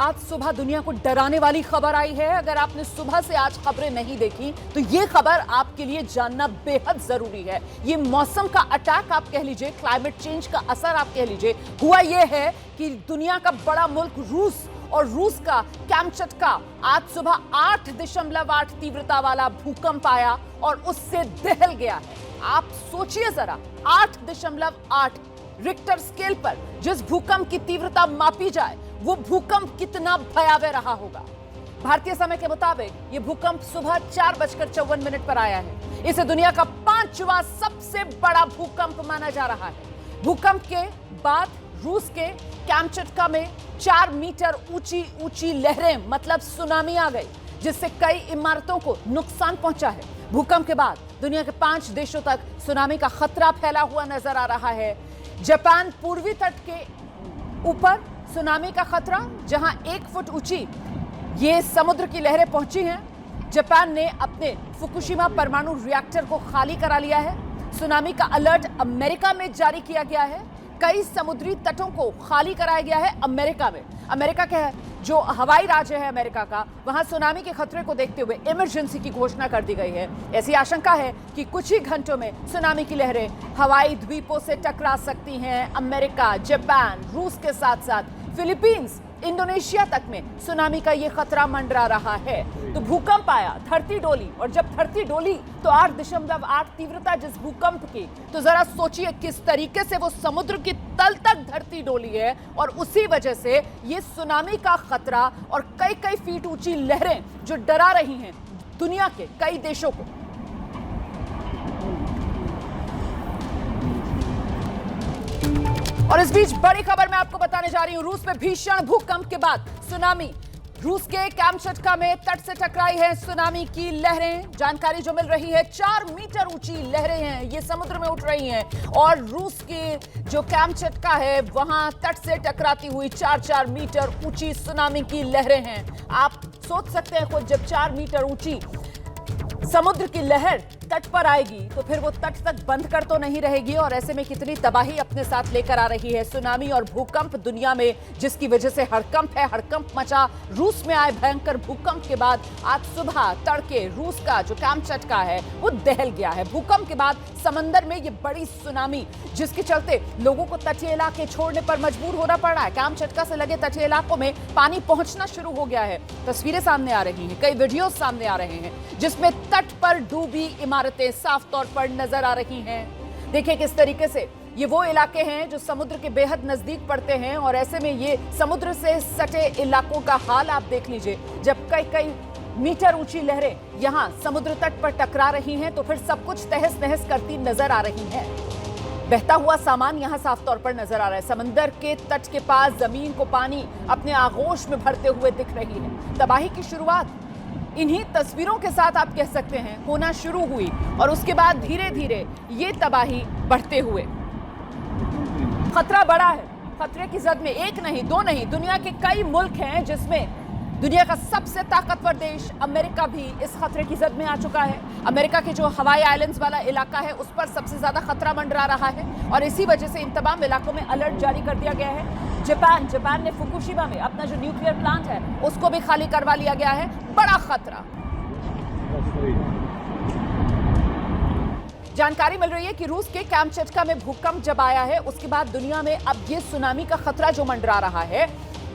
आज सुबह दुनिया को डराने वाली खबर आई है। अगर आपने सुबह से आज खबरें नहीं देखी तो ये खबर आपके लिए जानना बेहद जरूरी है। ये मौसम का अटैक आप कह लीजिए, क्लाइमेट चेंज का असर आप कह लीजिए, हुआ ये है कि दुनिया का बड़ा मुल्क रूस और रूस का कैमचटका आज सुबह 8.8 तीव्रता वाला भूकंप आया और उससे दहल गया है। आप सोचिए जरा, 8.8 रिक्टर स्केल पर जिस भूकंप की तीव्रता मापी जाए वो भूकंप कितना भयावह रहा होगा। भारतीय समय के मुताबिक यह भूकंप सुबह 4:54 पर आया है। इसे दुनिया का 5वां सबसे बड़ा भूकंप माना जा रहा है। भूकंप के बाद रूस के कैमचटका में 4 मीटर ऊंची ऊंची लहरें मतलब सुनामी आ गई, जिससे कई इमारतों को नुकसान पहुंचा है। भूकंप के बाद दुनिया के 5 देशों तक सुनामी का खतरा फैला हुआ नजर आ रहा है। जापान पूर्वी तट के ऊपर सुनामी का खतरा, जहां 1 फुट ऊंची ये समुद्र की लहरें पहुंची हैं। जापान ने अपने फुकुशिमा परमाणु रिएक्टर को खाली करा लिया है। सुनामी का अलर्ट अमेरिका में जारी किया गया है। कई समुद्री तटों को खाली कराया गया है अमेरिका में। अमेरिका के जो हवाई राज्य है अमेरिका का, वहां सुनामी के खतरे को देखते हुए इमरजेंसी की घोषणा कर दी गई है। ऐसी आशंका है कि कुछ ही घंटों में सुनामी की लहरें हवाई द्वीपों से टकरा सकती हैं। अमेरिका, जापान, रूस के साथ साथ फिलीपींस, इंडोनेशिया तक में सुनामी का यह खतरा मंडरा रहा है। तो भूकंप आया, धरती डोली, और जब धरती डोली तो 8.8 तीव्रता जिस भूकंप की, तो जरा सोचिए किस तरीके से वो समुद्र की तल तक धरती डोली है और उसी वजह से ये सुनामी का खतरा और कई कई फीट ऊंची लहरें जो डरा रही हैं दुनिया के कई देशों को। और इस बीच बड़ी खबर मैं आपको बताने जा रही हूं। रूस में भीषण भूकंप के बाद सुनामी, रूस के कैमचटका में तट से टकराई है सुनामी की लहरें। जानकारी जो मिल रही है, 4 मीटर ऊंची लहरें हैं, ये समुद्र में उठ रही हैं और रूस की जो कैमचटका है वहां तट से टकराती हुई 4-4 मीटर ऊंची सुनामी की लहरें हैं। आप सोच सकते हैं खुद, जब 4 मीटर ऊंची समुद्र की लहर तट पर आएगी तो फिर वो तट तक बंद कर तो नहीं रहेगी, और ऐसे में कितनी तबाही अपने साथ लेकर आ रही है। सुनामी और भूकंप दुनिया में जिसकी वजह से हड़कंप है, हड़कंप मचा। रूस में आए भयंकर भूकंप के बाद आज सुबह तड़के रूस का जो कैमचटका है वो दहल गया है। भूकंप के बाद समंदर में ये बड़ी सुनामी, जिसके चलते लोगों को तटीय इलाके छोड़ने पर मजबूर होना पड़ रहा है। कैमचटका से लगे तटीय इलाकों में पानी पहुंचना शुरू हो गया है। तस्वीरें सामने आ रही हैं, कई वीडियो सामने आ रहे हैं जिसमें तट पर डूबी इमारतें साफ तौर पर नजर आ रही हैं। देखिए किस तरीके से ये वो इलाके हैं जो समुद्र के बेहद नजदीक पड़ते हैं, और ऐसे में ये समुद्र से सटे इलाकों का हाल आप देख लीजिए। जब कई कई मीटर ऊंची लहरें यहां समुद्र तट पर टकरा रही हैं तो फिर सब कुछ तहस नहस करती नजर आ रही है। बहता हुआ सामान यहां साफ तौर पर नजर आ रहा है। समंदर के तट के पास जमीन को पानी अपने आगोश में भरते हुए दिख रही है। तबाही की शुरुआत इन्हीं तस्वीरों के साथ आप कह सकते हैं होना शुरू हुई, और उसके बाद धीरे धीरे ये तबाही बढ़ते हुए खतरा बढ़ा है। खतरे की जद में एक नहीं, दो नहीं, दुनिया के कई मुल्क हैं जिसमें दुनिया का सबसे ताकतवर देश अमेरिका भी इस खतरे की जद में आ चुका है। अमेरिका के जो हवाई आइलैंड्स वाला इलाका है उस पर सबसे ज्यादा खतरा मंडरा रहा है, और इसी वजह से इन तमाम इलाकों में अलर्ट जारी कर दिया गया है। जापान ने फुकुशिमा में अपना जो न्यूक्लियर प्लांट है उसको भी खाली करवा लिया गया है। बड़ा खतरा। जानकारी मिल रही है कि रूस के कैमचटका में भूकंप जब आया है उसके बाद दुनिया में अब ये सुनामी का खतरा जो मंडरा रहा है,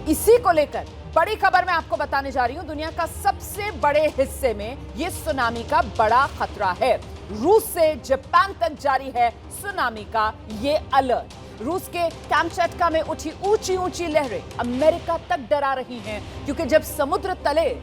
इसी को लेकर बड़ी खबर मैं आपको बताने जा रही हूं। दुनिया का सबसे बड़े हिस्से में ये सुनामी का बड़ा खतरा है। रूस से जापान तक जारी है सुनामी का ये अलर्ट। रूस के कैमचटका में उठी ऊंची ऊंची लहरें अमेरिका तक डरा रही हैं, क्योंकि जब समुद्र तले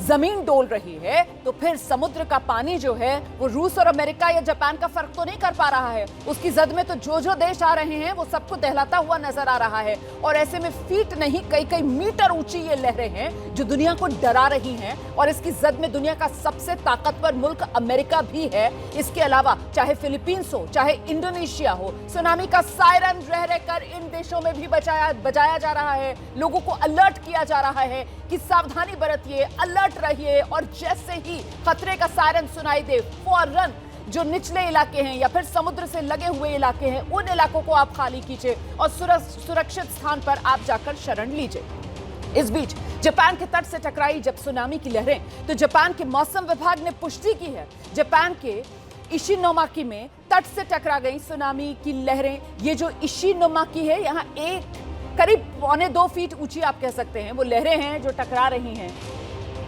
जमीन डोल रही है तो फिर समुद्र का पानी जो है वो रूस और अमेरिका या जापान का फर्क तो नहीं कर पा रहा है। उसकी जद में तो जो देश आ रहे हैं वो सबको दहलाता हुआ नजर आ रहा है, और ऐसे में फीट नहीं कई कई मीटर ऊंची ये लहरें हैं जो दुनिया को डरा रही हैं, और इसकी जद में दुनिया का सबसे ताकतवर मुल्क अमेरिका भी है। इसके अलावा चाहे फिलीपींस हो, चाहे इंडोनेशिया हो, सुनामी का सायरन रह रहकर इन देशों में भी बजाया जा रहा है। लोगों को अलर्ट किया जा रहा है कि सावधानी बरतिए, अलर्ट रहिए, और जैसे ही खतरे का सायरन सुनाई दे फौरन जो निचले इलाके हैं या फिर समुद्र से लगे हुए इलाके हैं उन इलाकों को आप खाली कीजिए और सुरक्षित स्थान पर आप जाकर शरण लीजिए। इस बीच जापान के तट से टकराई जब सुनामी की लहरें, तो जापान के मौसम विभाग ने पुष्टि की है, जापान के इशिनोमाकी में तट से टकरा गई सुनामी की लहरें। ये जो इशिनोमाकी है, यहाँ करीब 1.25 फीट ऊंची आप कह सकते हैं वो लहरें हैं जो टकरा रही हैं,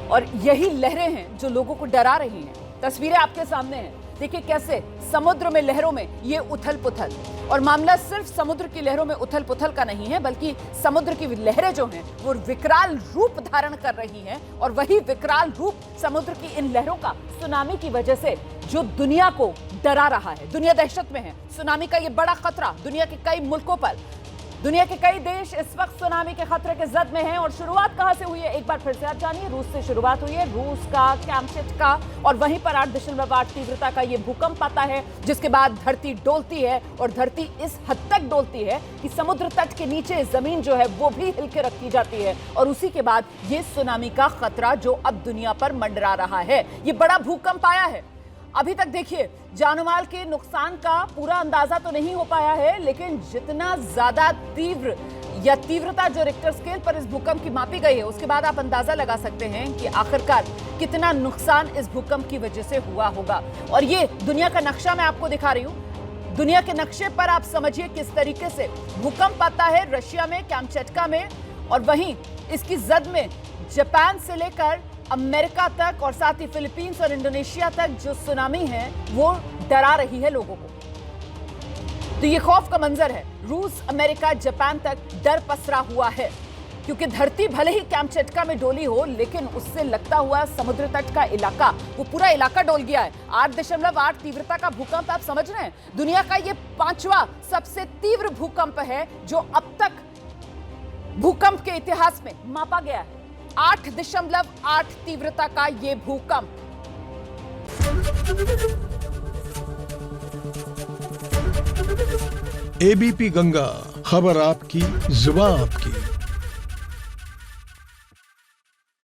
और यही लहरें हैं जो लोगों को डरा रही हैं। तस्वीरें आपके सामने हैं, देखिए कैसे समुद्र में लहरों में ये उथल पुथल, और मामला सिर्फ समुद्र की लहरों में उथल पुथल का नहीं है, बल्कि समुद्र की लहरें जो हैं वो विकराल रूप धारण कर रही हैं, और वही विकराल रूप समुद्र की इन लहरों का सुनामी की वजह से जो दुनिया को डरा रहा है। दुनिया दहशत में है। सुनामी का ये बड़ा खतरा दुनिया के कई मुल्कों पर, दुनिया के कई देश इस वक्त सुनामी के खतरे के जद में हैं। और शुरुआत कहां से हुई है, एक बार फिर से आप जानिए। रूस से शुरुआत हुई है, रूस का कैमचट का, और वहीं पर 8.8 तीव्रता का ये भूकंप आता है, जिसके बाद धरती डोलती है, और धरती इस हद तक डोलती है कि समुद्र तट के नीचे जमीन जो है वो भी हिल के रखी जाती है, और उसी के बाद ये सुनामी का खतरा जो अब दुनिया पर मंडरा रहा है। ये बड़ा भूकंप आया है। अभी तक देखिए जानमाल के नुकसान का पूरा अंदाजा तो नहीं हो पाया है, लेकिन जितना ज्यादा तीव्र या तीव्रता जो रिक्टर स्केल पर इस भूकंप की मापी गई है, उसके बाद आप अंदाजा लगा सकते हैं कि आखिरकार कितना नुकसान इस भूकंप की वजह से हुआ होगा। और ये दुनिया का नक्शा मैं आपको दिखा रही हूं। दुनिया के नक्शे पर आप समझिए किस तरीके से भूकंप आता है रशिया में, कैमचटका में, और वहीं इसकी जद में जापान से लेकर अमेरिका तक, और साथ ही फिलीपींस और इंडोनेशिया तक जो सुनामी है वो डरा रही है लोगों को। तो ये खौफ का मंजर है। रूस, अमेरिका, जापान तक डर पसरा हुआ है, क्योंकि धरती भले ही कैमचटका में डोली हो, लेकिन उससे लगता हुआ समुद्र तट का इलाका, वो पूरा इलाका डोल गया है। 8.8 तीव्रता का भूकंप, आप समझ रहे हैं, दुनिया का ये 5वां सबसे तीव्र भूकंप है जो अब तक भूकंप के इतिहास में मापा गया है। 8.8 तीव्रता का ये भूकंप। एबीपी गंगा, खबर आपकी, जुबान आपकी।